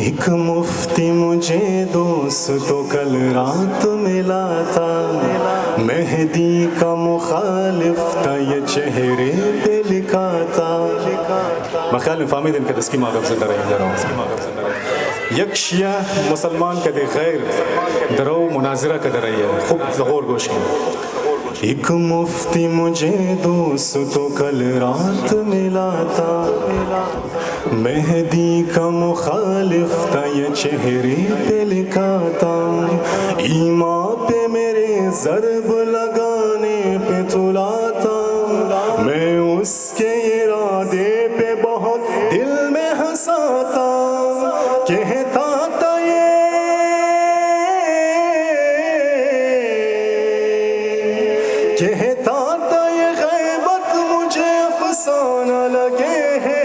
ایک مفتی مجھے دوست تو کل رات ملا تھا، مہدی کا مخالف تھا، یہ چہرے پہ لکھا تھا. میں خیال میں فهمید ان که دسکی ما گفت داره این درو یک شیعه مسلمان که غیر درو مناظره که داره خوب غور گوش کن. ایک مفتی مجھے دوست تو کل رات ملا تھا، مہدی کا مخالف تھا، یہ چہرے پہ لکھا تھا. ایمان پہ میرے ضرب لگانے پہ تلا تھا، میں اس کے ارادے پہ بہت دل میں ہنسا تھا. کہتا تھا یہ غیبت مجھے افسانہ لگے ہے،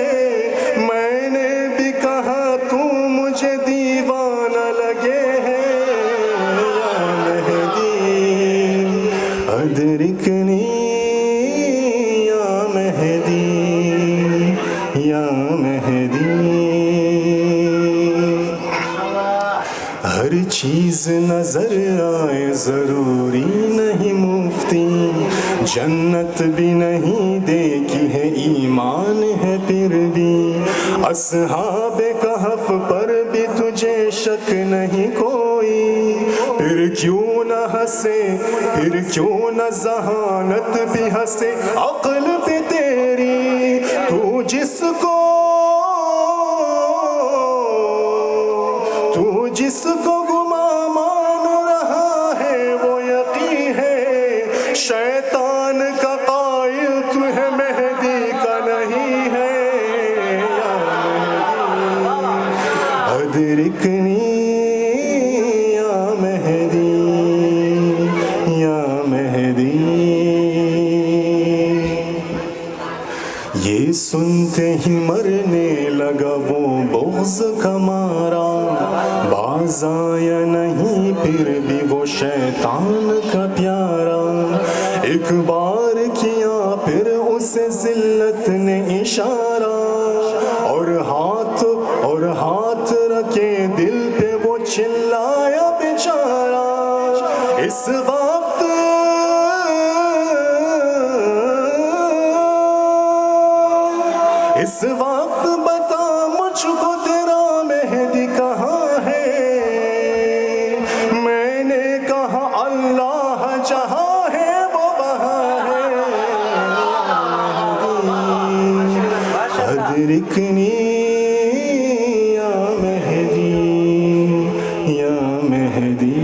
میں نے بھی کہا تو مجھے دیوانہ لگے ہے. یا مہدی ادرکنی، یا مہدی، یا مہدی. ہر چیز نظر آئے ضروری نہیں مفتی، جنت بھی نہیں دیکھی ہے ایمان ہے پھر بھی. اصحاب کہف پر بھی تجھے شک نہیں کوئی، پھر کیوں نہ ہنسے، پھر کیوں نہ ذہانت بھی ہنسے عقل پہ تیری. تو جس کو گما مان رہا ہے وہ یقین ہے، شیطان کا قائل تو ہے مہدی کا نہیں ہے. ادرکنی یا مہدی، یا مہدی. یہ سنتے ہی مرنے لگا وہ بغض کا مارا، باز آیا نہیں پھر بھی وہ شیطان کا پیارا. ایک بار کیا پھر اسے ذلت نے اشارہ، اور ہاتھ رکھے دل پہ وہ چلایا بیچارہ. اس وقت بتا مجھ کو تیرا مہدی کہاں ہے. میں نے کہا اللہ جہاں ہے وہ وہاں ہے. ادرکنی یا مہدی، یا مہدی.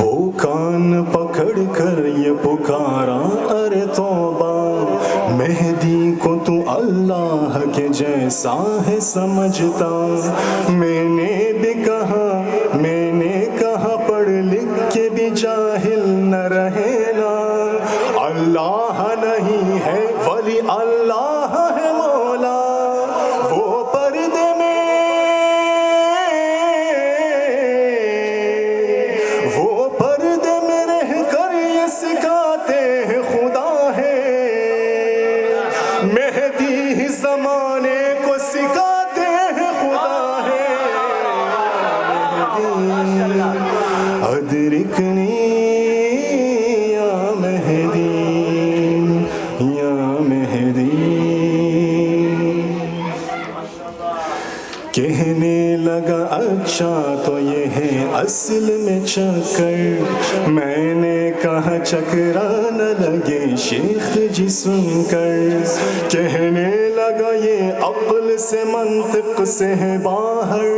وہ کان پکڑ کر یہ پکارا ارے توبہ، مہدی کو تو اللہ کے جیسا ہے سمجھتا. میں نے کہا پڑھ لکھ کے بھی جاہل نہ رہنا. اللہ نہیں ہے ولی اللہ ہے مولا. وہ پردے میں رہ کر یہ سکھاتے ہیں خدا ہے. مہدی ہی زمانے کو سکھاتے ہیں خدا ہے. ادرکنی یا مہدی، یا مہدی. کہنے لگا اچھا تو یہ ہے اصل میں چکر. میں نے کہا چکرا نہ لگے شیخ جی سن کر. کہنے لگا یہ عقل سے منطق سے ہے باہر،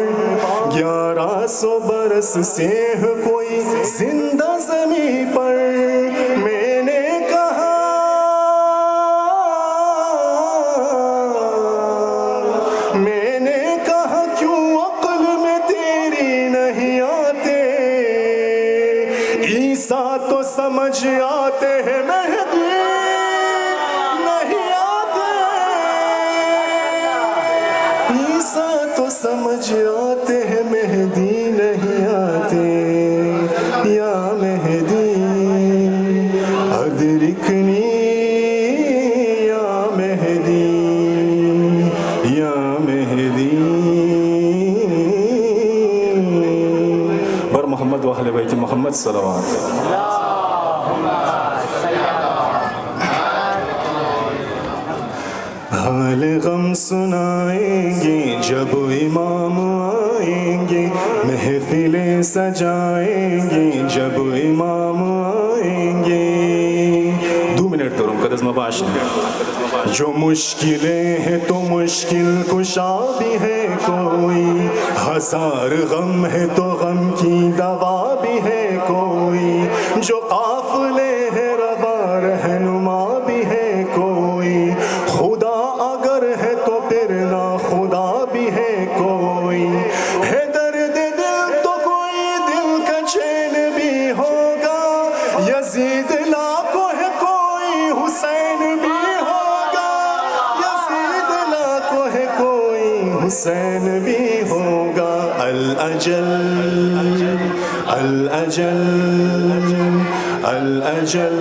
1100 برس سے ہے کوئی زندہ زمین پر. میں نے کہا کیوں عقل میں تیری نہیں آتے. عیسیٰ تو سمجھ آتے ہیں مہدی نہیں آتے. عیسیٰ تو سمجھ آتے ہیں مہدی نہیں آتے. یا مہدی ادرکنی یا مہدی. محمد صلوات. حال غم سنائیں گے جب امام آئیں گے, محفلیں سجائیں گے جب امام آئیں گے. 2 منٹ دورم قدس مباشر. جو مشکلیں ہیں تو مشکل کشا بھی ہے کوئی, ہزار غم ہے تو غم کی دوا بھی ہے کوئی, جو قافلے ہیں روا رہنما بھی ہے کوئی, خدا اگر ہے تو پھر نہ خدا بھی ہے کوئی, ہے درد دل تو کوئی دل کا چین بھی ہوگا, یزید لاکھوں ہے کوئی حسین بھی ہوگا, یزید لاکھوں ہے کوئی حسین بھی ہوگا. الاجل الاجل الاجل,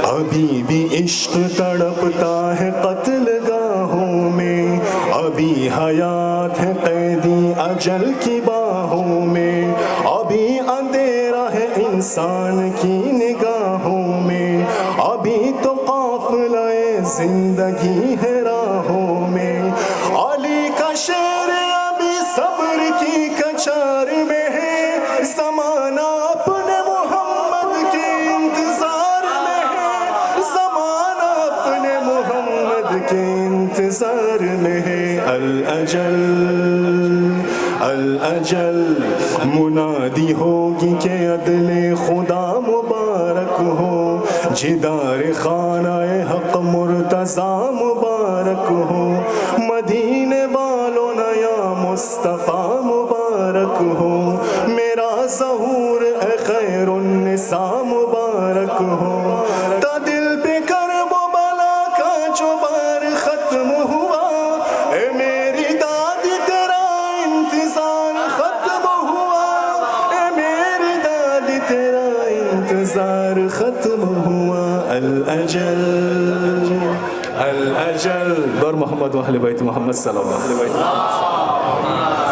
ابھی بھی عشق تڑپتا ہے قتل گاہوں میں, ابھی حیات ہے قیدی اجل کی باہوں میں, ابھی اندھیرا ہے انسان کی نگاہوں میں, ابھی تو قافلہ زندگی ہے راہوں میں. علی کا شعر ابھی صبر کی کچار میں ہے, زمانہ اپنے محمد کے انتظار میں ہے, زمانہ اپنے محمد کے انتظار میں ہے. الاجل الاجل, منادی ہوگی کہ عدل خدا مبارک ہو, جدار خانہ حق مرتضیٰ مبارک ہو, مدینے والوں نیا مصطفیٰ مبارک ہو, میرا ظہور اے خیر النساء مبارک ہو. تا دل پہ کرب و بلا کا جو بار ختم ہوا, اے میری دادی تیرا انتظار ختم ہوا, اے میری دادی تیرا انتظار ختم ہوا. الاجل الاجل. بر محمد و اہل بیت محمد صلی اللہ علیہ وسلم.